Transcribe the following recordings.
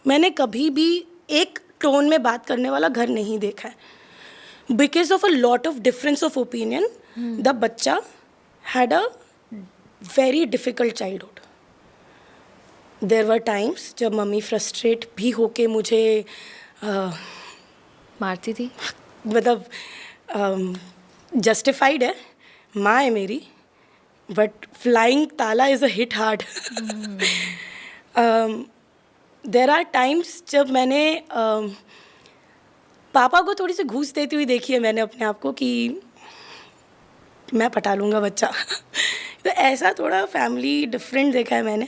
मैंने कभी भी एक टोन में बात करने वाला घर नहीं देखा है। Because of a lot of difference of opinion the बच्चा had a very difficult childhood. There were times जब मम्मी फ्रस्ट्रेट भी होके मुझे मारती थी। मतलब जस्टिफाइड है, माँ है मेरी, बट फ्लाइंग ताला is a hit hard. There are times जब मैंने पापा को थोड़ी सी घूस देती हुई देखी है मैंने अपने आप को कि मैं पटा लूँगा बच्चा। तो ऐसा थोड़ा फैमिली डिफरेंट देखा है मैंने।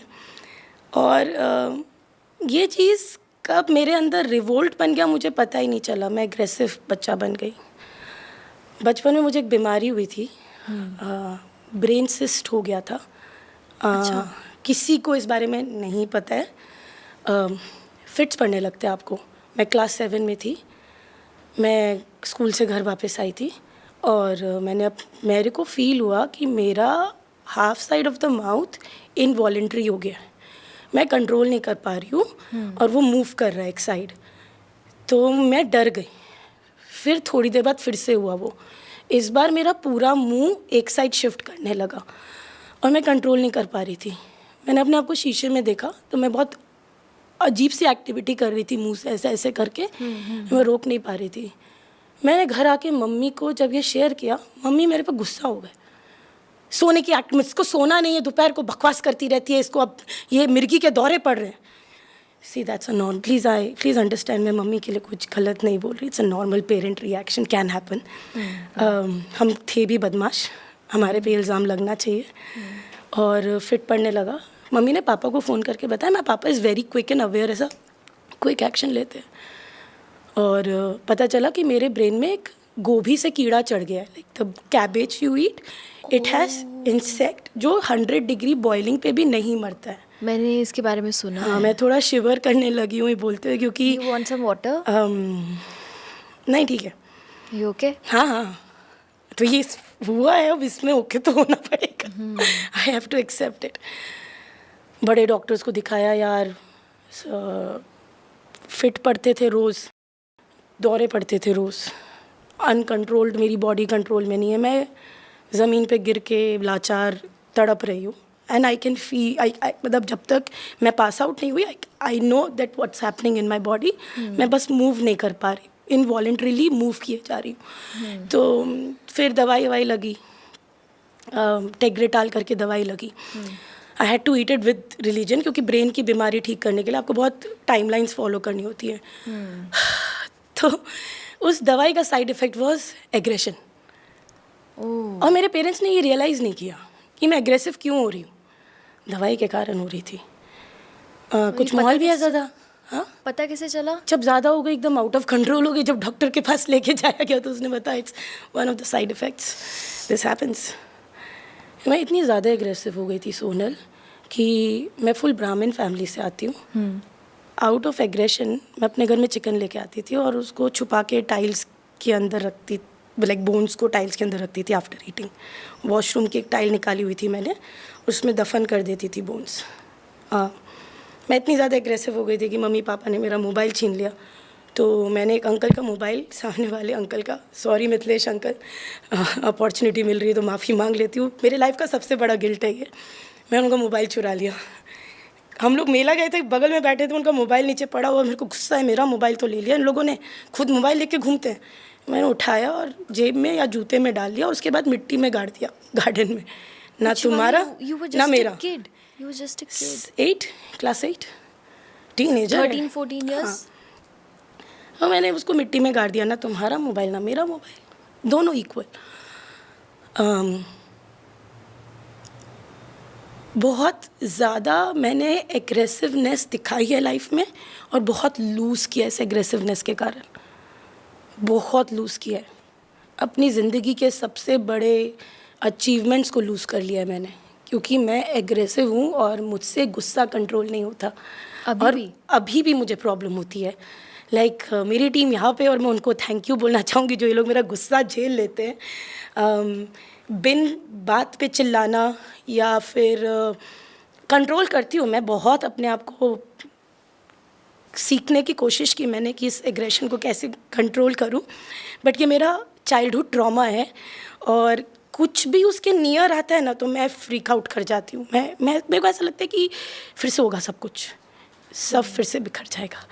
और ये चीज़ कब मेरे अंदर रिवोल्ट बन गया मुझे पता ही नहीं चला। मैं एग्रेसिव बच्चा बन गई। बचपन में मुझे एक बीमारी हुई थी, ब्रेन सिस्ट हो गया था। अच्छा। किसी को इस बारे में नहीं पता है। फिट्स पड़ने लगते हैं आपको। मैं क्लास 7 में थी, मैं स्कूल से घर वापस आई थी और मेरे को फील हुआ कि मेरा half side of the mouth involuntary हो गया है। मैं कंट्रोल नहीं कर पा रही हूँ और वो मूव कर रहा है एक साइड। तो मैं डर गई। फिर थोड़ी देर बाद फिर से हुआ वो। इस बार मेरा पूरा मुंह एक साइड शिफ्ट करने लगा और मैं कंट्रोल नहीं कर पा रही थी। मैंने अपने आप को शीशे में देखा तो मैं बहुत अजीब सी एक्टिविटी कर रही थी मुंह से ऐसे ऐसे करके। मैं रोक नहीं पा रही थी। मैंने घर आके मम्मी को जब ये शेयर किया, मम्मी मेरे पे गुस्सा हो गए। सोने की इसको सोना नहीं है, दोपहर को बकवास करती रहती है, इसको अब ये मिर्गी के दौरे पड़ रहे हैं। See that's a normal, please understand, मैं मम्मी के लिए कुछ गलत नहीं बोल रही। It's a normal parent reaction, can happen. हम थे भी बदमाश, हमारे पे इल्ज़ाम लगना चाहिए। और फिट पड़ने लगा। मम्मी ने पापा को फ़ोन करके बताया। मैं पापा is very quick and aware, ऐसा क्विक एक्शन लेते हैं। और पता चला कि मेरे ब्रेन में एक गोभी से कीड़ा चढ़ गया है। Like the cabbage you eat, it has insect जो 100 डिग्री बॉइलिंग पे भी नहीं मरता है। मैंने इसके बारे में सुना है। मैं थोड़ा शिवर करने लगी हूँ ये बोलते हुए, क्योंकि यू वांट सम वाटर? नहीं ठीक है। You okay? हाँ, तो ये हुआ है, अब इसमें ओके तो होना पड़ेगा। I have to accept it. बड़े डॉक्टर्स को दिखाया यार, फिट पड़ते थे रोज़, दौरे पड़ते थे रोज़। अनकंट्रोल्ड, मेरी बॉडी कंट्रोल में नहीं है। मैं ज़मीन पे गिर के लाचार तड़प रही हूँ। एंड आई कैन फील, मतलब जब तक मैं पास आउट नहीं हुई, I know that what's happening in my body. मैं बस मूव नहीं कर पा रही, इनवॉलेंट्रीली मूव किए जा रही हूँ। तो फिर दवाई ववाई लगी, टेग्रेटाल करके दवाई लगी। I had to eat it with religion, क्योंकि ब्रेन की बीमारी ठीक करने के लिए आपको बहुत टाइमलाइंस फॉलो करनी होती है। तो उस दवाई का साइड इफ़ेक्ट वाज एग्रेशन। और मेरे पेरेंट्स ने ये रियलाइज़ नहीं किया कि मैं एग्रेसिव क्यों हो रही हूँ। दवाई के कारण हो रही थी। कुछ माहौल भी ऐसा था। हाँ, पता कैसे चला? जब ज़्यादा हो गई, एकदम आउट ऑफ कंट्रोल हो गई, जब डॉक्टर के पास लेके जाया गया तो उसने बताया it's one of the side effects, this happens. मैं इतनी ज़्यादा एग्रेसिव हो गई थी सोनल कि मैं फुल ब्राह्मण फैमिली से आती हूँ। आउट ऑफ एग्रेशन मैं अपने घर में चिकन लेके आती थी और उसको छुपा के टाइल्स के अंदर रखती, लाइक बोन्स को टाइल्स के अंदर रखती थी आफ्टर ईटिंग। वॉशरूम की एक टाइल निकाली हुई थी मैंने, उसमें दफन कर देती थी बोन्स। मैं इतनी ज़्यादा एग्रेसिव हो गई थी कि मम्मी पापा ने मेरा मोबाइल छीन लिया। तो मैंने एक अंकल का मोबाइल, सामने वाले अंकल का, सॉरी मिथिलेश अंकल, अपॉर्चुनिटी मिल रही है तो माफ़ी मांग लेती हूँ, मेरे लाइफ का सबसे बड़ा गिल्ट है ये। मैं उनका मोबाइल चुरा लिया। हम लोग मेला गए थे, बगल में बैठे थे, उनका मोबाइल नीचे पड़ा हुआ, मेरे को गुस्सा है, मेरा मोबाइल तो ले लिया इन लोगों ने, खुद मोबाइल लेके घूमते हैं। मैंने उठाया और जेब में या जूते में डाल दिया, उसके बाद मिट्टी में गाड़ दिया गार्डन में। ना तुम्हारा ना मेरा। You were just a kid. 8, class 8, teenager, 13-14 years. और मैंने उसको मिट्टी में गाड़ दिया। ना तुम्हारा मोबाइल ना मेरा मोबाइल, दोनों इक्वल। बहुत ज़्यादा मैंने एग्रेसिवनेस दिखाई है लाइफ में और बहुत लूज़ किया इस एग्रेसिवनेस के कारण, बहुत लूज़ किया है। अपनी ज़िंदगी के सबसे बड़े अचीवमेंट्स को लूज़ कर लिया है मैंने, क्योंकि मैं एग्रेसिव हूँ और मुझसे गुस्सा कंट्रोल नहीं होता। अभी भी मुझे प्रॉब्लम होती है। लाइक मेरी टीम यहाँ पे, और मैं उनको थैंक यू बोलना चाहूँगी जो ये लोग मेरा गुस्सा झेल लेते हैं। बिन बात पे चिल्लाना या फिर कंट्रोल करती हूँ मैं बहुत अपने आप को, सीखने की कोशिश की मैंने कि इस एग्रेशन को कैसे कंट्रोल करूं, बट ये मेरा चाइल्डहुड ट्रॉमा है और कुछ भी उसके नियर आता है ना तो मैं फ्रीक आउट कर जाती हूँ। मैं मेरे को ऐसा लगता है कि फिर से होगा सब कुछ, सब फिर से बिखर जाएगा।